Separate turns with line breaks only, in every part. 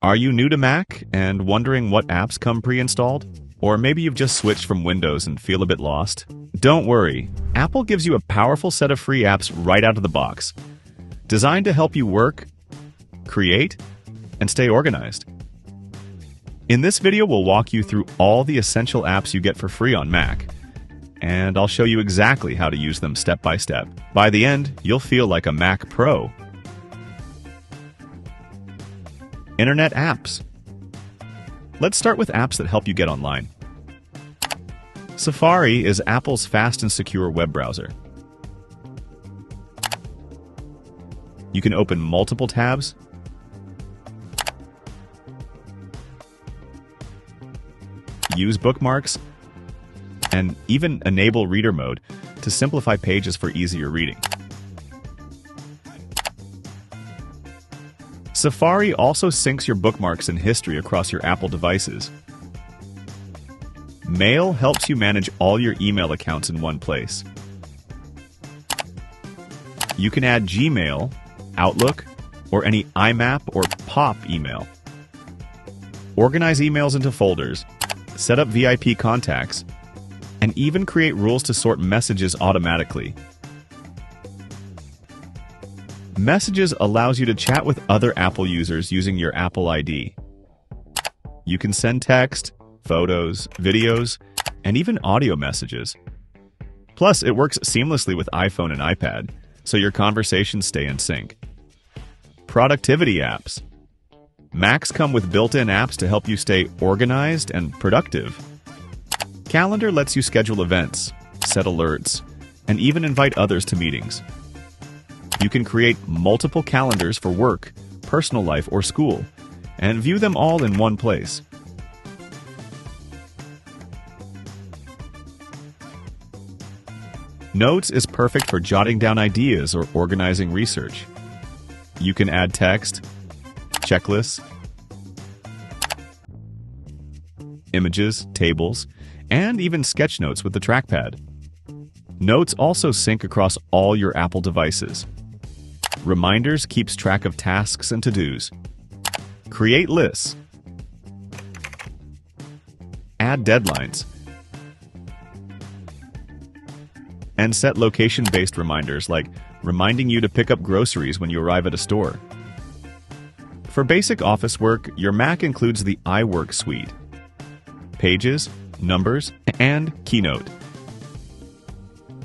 Are you new to Mac and wondering what apps come pre-installed? Or maybe you've just switched from Windows and feel a bit lost? Don't worry, Apple gives you a powerful set of free apps right out of the box, designed to help you work, create, and stay organized. In this video, we'll walk you through all the essential apps you get for free on Mac, and I'll show you exactly how to use them step by step. By the end, you'll feel like a Mac Pro. Internet apps. Let's start with apps that help you get online. Safari is Apple's fast and secure web browser. You can open multiple tabs, use bookmarks, and even enable reader mode to simplify pages for easier reading. Safari also syncs your bookmarks and history across your Apple devices. Mail helps you manage all your email accounts in one place. You can add Gmail, Outlook, or any IMAP or POP email. Organize emails into folders, set up VIP contacts, and even create rules to sort messages automatically. Messages allows you to chat with other Apple users using your Apple ID. You can send text, photos, videos, and even audio messages. Plus, it works seamlessly with iPhone and iPad, so your conversations stay in sync. Productivity apps. Macs come with built-in apps to help you stay organized and productive. Calendar lets you schedule events, set alerts, and even invite others to meetings. You can create multiple calendars for work, personal life, or school, and view them all in one place. Notes is perfect for jotting down ideas or organizing research. You can add text, checklists, images, tables, and even sketch notes with the trackpad. Notes also sync across all your Apple devices. Reminders keeps track of tasks and to-dos. Create lists. Add deadlines. And set location-based reminders like reminding you to pick up groceries when you arrive at a store. For basic office work, your Mac includes the iWork suite, Pages, Numbers, and Keynote.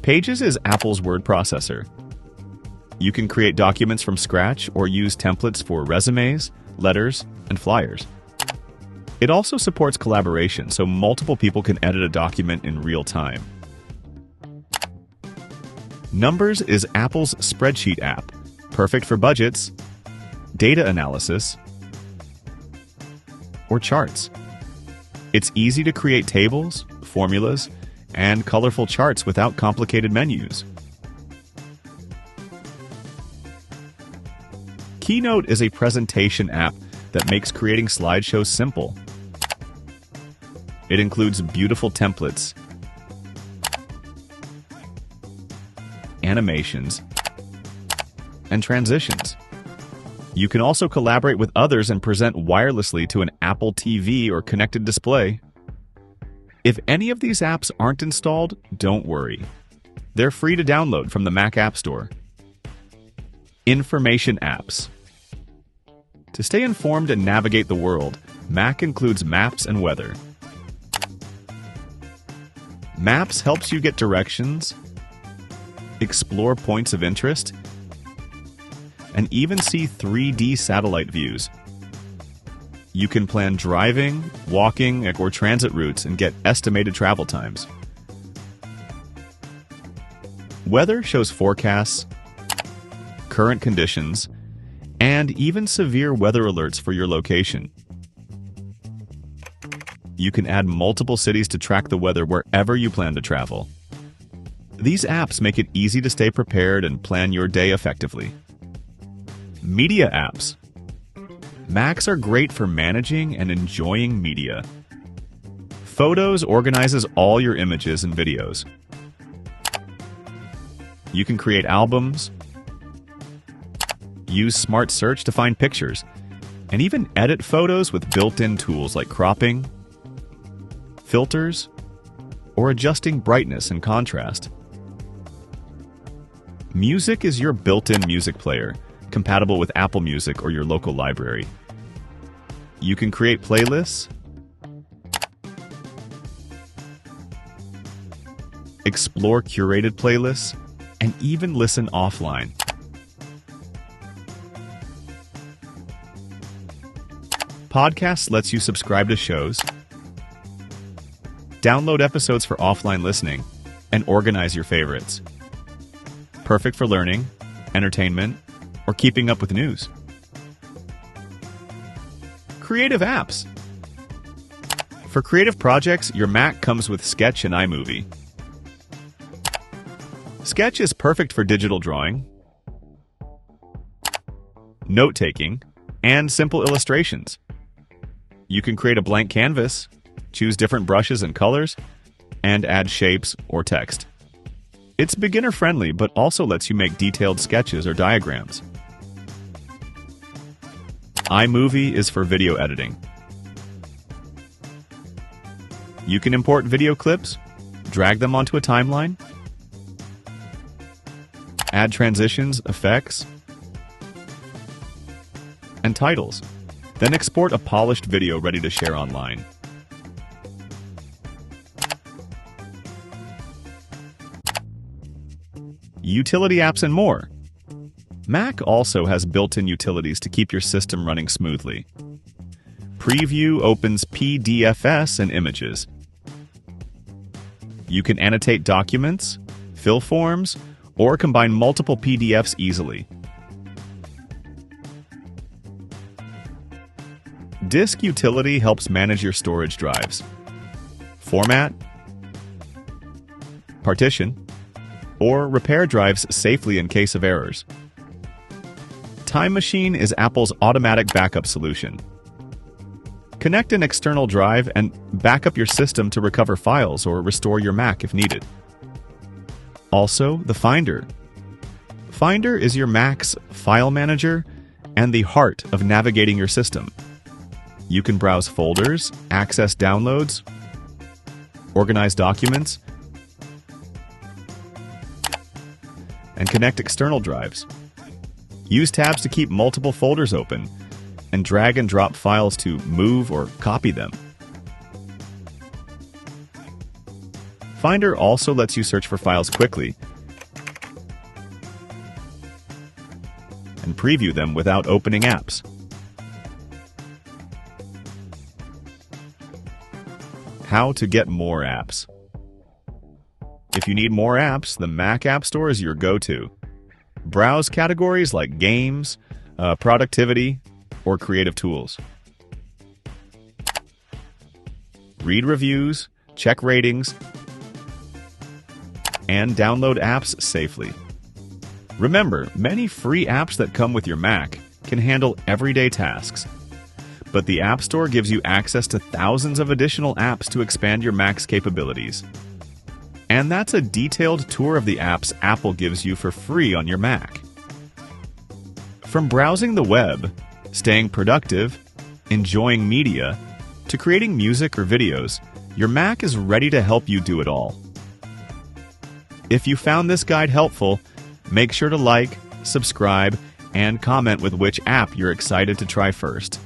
Pages is Apple's word processor. You can create documents from scratch or use templates for resumes, letters, and flyers. It also supports collaboration, so multiple people can edit a document in real time. Numbers is Apple's spreadsheet app, perfect for budgets, data analysis, or charts. It's easy to create tables, formulas, and colorful charts without complicated menus. Keynote is a presentation app that makes creating slideshows simple. It includes beautiful templates, animations, and transitions. You can also collaborate with others and present wirelessly to an Apple TV or connected display. If any of these apps aren't installed, don't worry. They're free to download from the Mac App Store. Information apps. To stay informed and navigate the world, Mac includes Maps and Weather. Maps helps you get directions, explore points of interest, and even see 3D satellite views. You can plan driving, walking, or transit routes and get estimated travel times. Weather shows forecasts, current conditions, and even severe weather alerts for your location. You can add multiple cities to track the weather wherever you plan to travel. These apps make it easy to stay prepared and plan your day effectively. Media apps. Macs are great for managing and enjoying media. Photos organizes all your images and videos. You can create albums, use Smart Search to find pictures, and even edit photos with built-in tools like cropping, filters, or adjusting brightness and contrast. Music is your built-in music player, compatible with Apple Music or your local library. You can create playlists, explore curated playlists, and even listen offline. Podcasts lets you subscribe to shows, download episodes for offline listening, and organize your favorites. Perfect for learning, entertainment, or keeping up with news. Creative apps. For creative projects, your Mac comes with Sketch and iMovie. Sketch is perfect for digital drawing, note-taking, and simple illustrations. You can create a blank canvas, choose different brushes and colors, and add shapes or text. It's beginner-friendly, but also lets you make detailed sketches or diagrams. iMovie is for video editing. You can import video clips, drag them onto a timeline, add transitions, effects, and titles. Then export a polished video ready to share online. Utility apps and more. Mac also has built-in utilities to keep your system running smoothly. Preview opens PDFs and images. You can annotate documents, fill forms, or combine multiple PDFs easily. Disk Utility helps manage your storage drives, format, partition, or repair drives safely in case of errors. Time Machine is Apple's automatic backup solution. Connect an external drive and back up your system to recover files or restore your Mac if needed. Also, the Finder. Finder is your Mac's file manager and the heart of navigating your system. You can browse folders, access downloads, organize documents, and connect external drives. Use tabs to keep multiple folders open, and drag and drop files to move or copy them. Finder also lets you search for files quickly and preview them without opening apps. How to get more apps. If you need more apps, the Mac App Store is your go-to. Browse categories like games, productivity, or creative tools. Read reviews, check ratings, and download apps safely. Remember, many free apps that come with your Mac can handle everyday tasks. But the App Store gives you access to thousands of additional apps to expand your Mac's capabilities. And that's a detailed tour of the apps Apple gives you for free on your Mac. From browsing the web, staying productive, enjoying media, to creating music or videos, your Mac is ready to help you do it all. If you found this guide helpful, make sure to like, subscribe, and comment with which app you're excited to try first.